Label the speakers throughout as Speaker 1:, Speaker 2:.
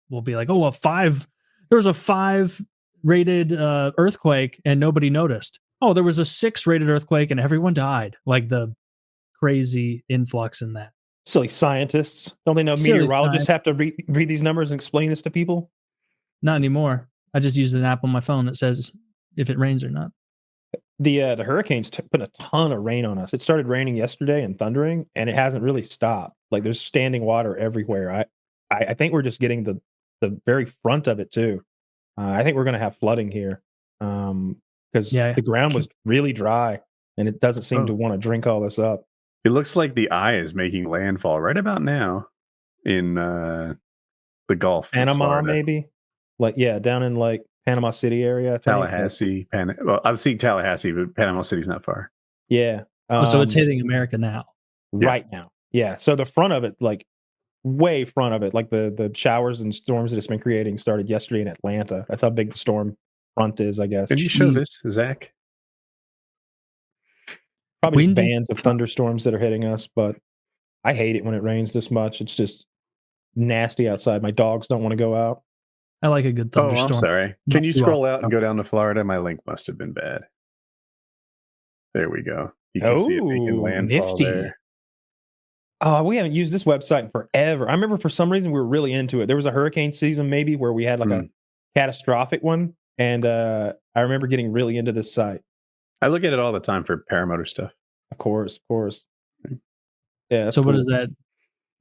Speaker 1: will be like, oh, there was a 5 rated earthquake and nobody noticed. Oh, there was a 6 rated earthquake and everyone died. Like the crazy influx in that.
Speaker 2: Silly scientists. Don't they know meteorologists have to read these numbers and explain this to people?
Speaker 1: Not anymore. I just use an app on my phone that says if it rains or not.
Speaker 2: The hurricanes put a ton of rain on us. It started raining yesterday and thundering, and it hasn't really stopped. Like there's standing water everywhere. I think we're just getting the very front of it too. I think we're going to have flooding here because the ground was really dry, and it doesn't seem to want to drink all this up.
Speaker 3: It looks like the eye is making landfall right about now in the Gulf.
Speaker 2: Panama, maybe? Down in like Panama City area.
Speaker 3: Tallahassee. Well, I'm seeing Tallahassee, but Panama City's not far.
Speaker 2: Yeah.
Speaker 1: So it's hitting America now.
Speaker 2: Right now. Yeah. So the front of it, like way front of it, like the showers and storms that it's been creating started yesterday in Atlanta. That's how big the storm front is, I guess.
Speaker 3: Can you show this, Zach?
Speaker 2: Probably just bands of thunderstorms that are hitting us, but I hate it when it rains this much. It's just nasty outside. My dogs don't want to go out.
Speaker 1: I like a good thunderstorm.
Speaker 3: I'm sorry. Can you scroll out and go down to Florida? My link must have been bad. There we go. You can see it making landfall nifty. There.
Speaker 2: Oh, we haven't used this website in forever. I remember for some reason we were really into it. There was a hurricane season maybe where we had like a catastrophic one, and I remember getting really into this site.
Speaker 3: I look at it all the time for paramotor stuff.
Speaker 2: Of course. Yeah.
Speaker 1: So what is that?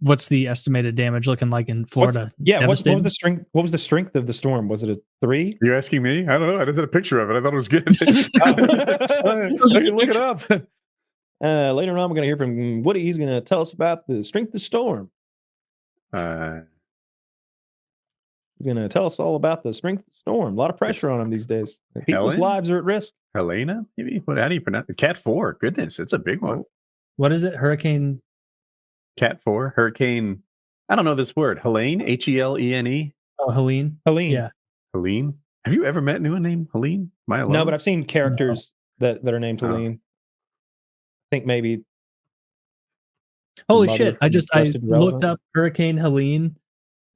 Speaker 1: What's the estimated damage looking like in Florida?
Speaker 2: What was the strength? What was the strength of the storm? Was it a 3?
Speaker 3: You're asking me? I don't know. I just had a picture of it. I thought it was good. I can look it up.
Speaker 2: Later on, we're going to hear from Woody. He's going to tell us about the strength of the storm. He's going to tell us all about the strength of the storm. A lot of pressure on him these days. People's lives are at risk.
Speaker 3: Helene? Maybe? How do you pronounce it? Cat 4. Goodness, it's a big one.
Speaker 1: What is it? Hurricane?
Speaker 3: Cat 4. Hurricane. I don't know this word. Helene? Helene?
Speaker 1: Oh, Helene.
Speaker 2: Yeah.
Speaker 3: Helene? Have you ever met anyone named Helene?
Speaker 2: No, but I've seen characters that are named Helene. I think maybe.
Speaker 1: Holy shit. I looked up Hurricane Helene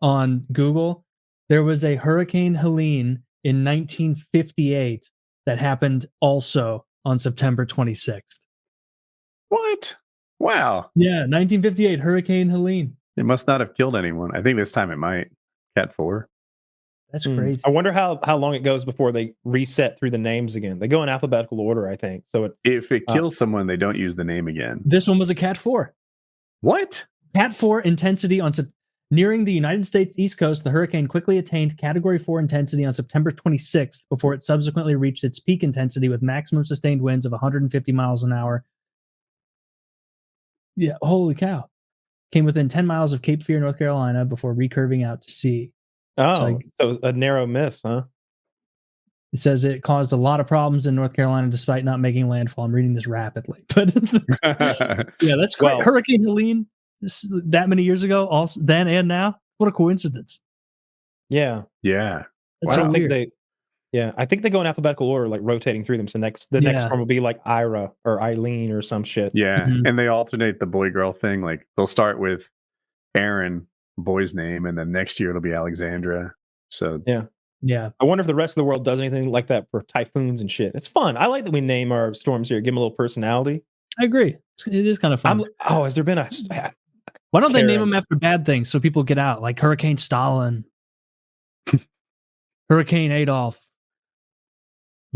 Speaker 1: on Google. There was a Hurricane Helene in 1958 that happened also on September 26th.
Speaker 3: What? Wow.
Speaker 1: Yeah, 1958 Hurricane Helene.
Speaker 3: It must not have killed anyone. I think this time it might. Cat 4.
Speaker 1: That's crazy.
Speaker 2: I wonder how long it goes before they reset through the names again. They go in alphabetical order, I think. So
Speaker 3: if it kills someone, they don't use the name again.
Speaker 1: This one was a Cat 4.
Speaker 3: What?
Speaker 1: Cat 4 intensity nearing the United States East Coast. The hurricane quickly attained Category 4 intensity on September 26th before it subsequently reached its peak intensity with maximum sustained winds of 150 miles an hour. Yeah, holy cow. Came within 10 miles of Cape Fear, North Carolina before recurving out to sea.
Speaker 2: Oh, so a narrow miss, huh?
Speaker 1: It says it caused a lot of problems in North Carolina despite not making landfall. I'm reading this rapidly. But yeah, that's great. Well, Hurricane Helene, that many years ago, also then and now. What a coincidence.
Speaker 2: Yeah.
Speaker 3: Yeah.
Speaker 1: That's so weird.
Speaker 2: I think they go in alphabetical order, like rotating through them. So the next one will be like Ira or Eileen or some shit.
Speaker 3: Yeah. Mm-hmm. And they alternate the boy-girl thing. Like they'll start with Aaron, boy's name, and then next year it'll be Alexandra. So
Speaker 2: yeah. I wonder if the rest of the world does anything like that for typhoons and shit. It's fun. I like that we name our storms here, give them a little personality.
Speaker 1: I agree. It is kind of fun.
Speaker 2: Has there been a...
Speaker 1: Why don't they name them after bad things so people get out? Like Hurricane Stalin, Hurricane Adolf,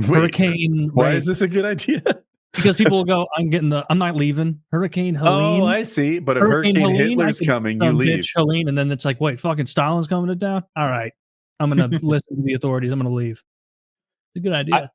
Speaker 1: Hurricane...
Speaker 3: Why is this a good idea?
Speaker 1: Because people will go, I'm not leaving. Hurricane Helene.
Speaker 3: Oh, I see. But if Hurricane Hitler's coming, you leave.
Speaker 1: Bitch Helene, and then it's like, wait, fucking Stalin's coming to town? All right. I'm going to listen to the authorities. I'm going to leave. It's a good idea.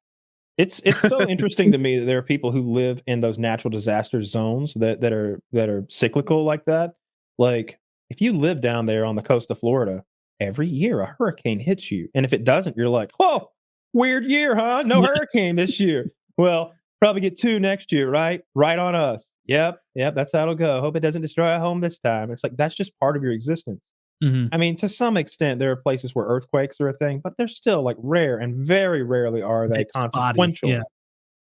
Speaker 2: It's so interesting to me that there are people who live in those natural disaster zones that are cyclical like that. Like, if you live down there on the coast of Florida, every year a hurricane hits you. And if it doesn't, you're like, oh, weird year, huh? No hurricane this year. Well, probably get 2 next year, right? Right on us. Yep, that's how it'll go. Hope it doesn't destroy our home this time. It's like, that's just part of your existence.
Speaker 1: Mm-hmm.
Speaker 2: I mean, to some extent, there are places where earthquakes are a thing, but they're still like rare, and very rarely are they consequential.
Speaker 1: Yeah.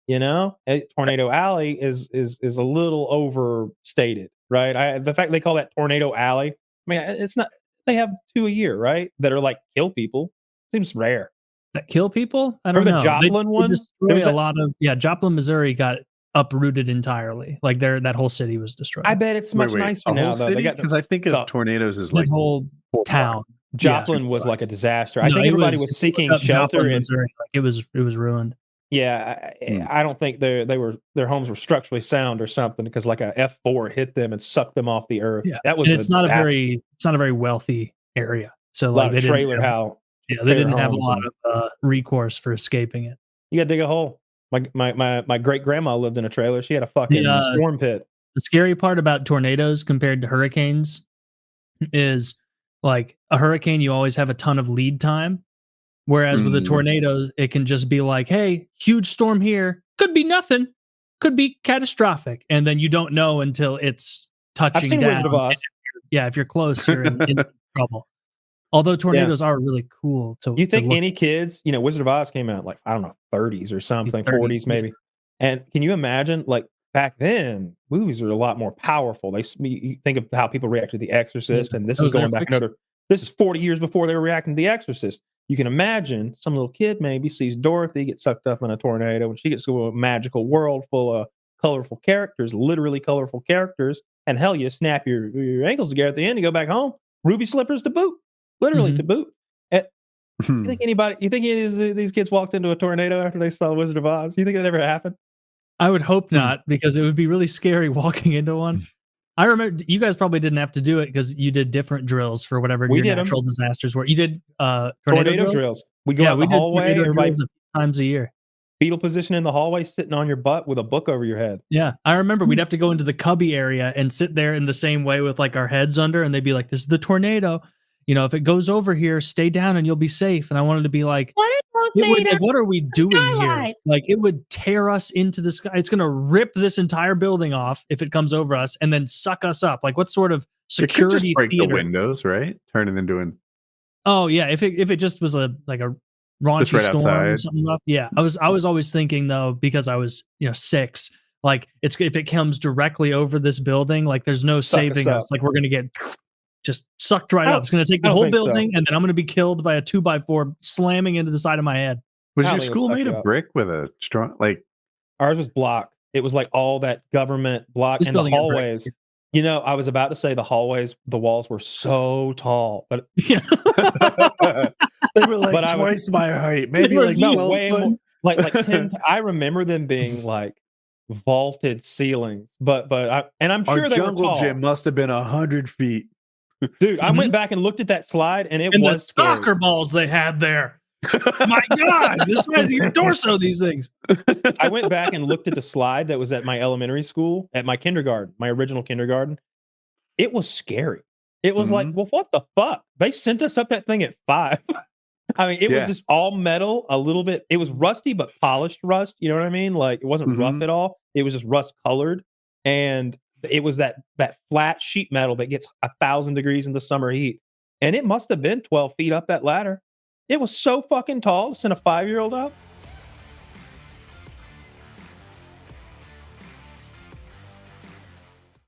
Speaker 2: You know, Tornado Alley is a little overstated, right? The fact they call that Tornado Alley, I mean, it's not They have 2 a year, right? That are like kill people. Seems rare.
Speaker 1: That kill people? I don't know.
Speaker 2: The Joplin one?
Speaker 1: Destroy a lot of Joplin, Missouri got uprooted entirely. Like that whole city was destroyed.
Speaker 2: I bet it's much nicer now though.
Speaker 3: Because I think of tornadoes as like
Speaker 1: whole town.
Speaker 2: Joplin was like a disaster. I think everybody was seeking shelter
Speaker 1: in Missouri. Like it was ruined.
Speaker 2: Yeah, I don't think their homes were structurally sound or something, because like a F4 hit them and sucked them off the earth.
Speaker 1: Yeah,
Speaker 2: that was.
Speaker 1: And it's not a very wealthy area. So like they
Speaker 2: trailer house.
Speaker 1: Yeah, they didn't have a lot of recourse for escaping it.
Speaker 2: You got to dig a hole. My great grandma lived in a trailer. She had a fucking storm pit.
Speaker 1: The scary part about tornadoes compared to hurricanes is like a hurricane, you always have a ton of lead time. Whereas with the tornadoes, it can just be like, hey, huge storm here. Could be nothing. Could be catastrophic. And then you don't know until it's touching
Speaker 2: I've seen
Speaker 1: down.
Speaker 2: Wizard of Oz.
Speaker 1: If you're close, you're in trouble. Although tornadoes are really cool to.
Speaker 2: You think any kids, Wizard of Oz came out like, I don't know, 30s or something, 40s maybe. And can you imagine, like back then, movies were a lot more powerful. You think of how people react to The Exorcist, and this is going back this is 40 years before they were reacting to The Exorcist. You can imagine some little kid maybe sees Dorothy get sucked up in a tornado, and she gets to a magical world full of colorful characters, literally colorful characters. And hell, you snap your ankles together at the end, you go back home, ruby slippers to boot. Literally to boot. You think any of these kids walked into a tornado after they saw Wizard of Oz? You think that ever happened?
Speaker 1: I would hope not, because it would be really scary walking into one. I remember you guys probably didn't have to do it because you did different drills for whatever your natural disasters were. You did tornado drills.
Speaker 2: We go out the hallway, everybody
Speaker 1: a few times a year.
Speaker 2: Fetal position in the hallway, sitting on your butt with a book over your head.
Speaker 1: Yeah, I remember we'd have to go into the cubby area and sit there in the same way with like our heads under, and they'd be like, "This is the tornado. If it goes over here, stay down and you'll be safe." And I wanted to be like, what are we doing here? Like, it would tear us into the sky. It's going to rip this entire building off if it comes over us and then suck us up. Like, what sort of security?
Speaker 3: It could just break the windows, right? Turn it into an.
Speaker 1: Oh yeah, if it just was a raunchy storm outside. Or something rough. Yeah, I was always thinking though, because I was 6. Like, if it comes directly over this building, like there's no saving us. Like, we're going to get just sucked right up. It's going to take the whole building, and then I'm going to be killed by a 2x4 slamming into the side of my head.
Speaker 3: Was your school made of brick with a strong, like?
Speaker 2: Ours was block. It was like all that government block, and the hallways. I was about to say the hallways, the walls were so tall, but
Speaker 1: they
Speaker 3: were like twice my height. Maybe like
Speaker 2: way more, like 10. I remember them being like vaulted ceilings, but I'm sure
Speaker 3: our
Speaker 2: they were
Speaker 3: jungle
Speaker 2: tall.
Speaker 3: Gym must have been 100 feet.
Speaker 2: Dude, I went back and looked at that slide, and
Speaker 1: was the soccer balls they had there. My God, the size of your torso, these things.
Speaker 2: I went back and looked at the slide that was at my elementary school, at my kindergarten, my original kindergarten. It was scary. It was like, well, what the fuck? They sent us up that thing at 5. I mean, it was just all metal, a little bit. It was rusty, but polished rust. You know what I mean? Like, it wasn't rough at all. It was just rust colored. And it was that flat sheet metal that gets 1,000 degrees in the summer heat. And it must have been 12 feet up that ladder. It was so fucking tall to send a 5-year-old up.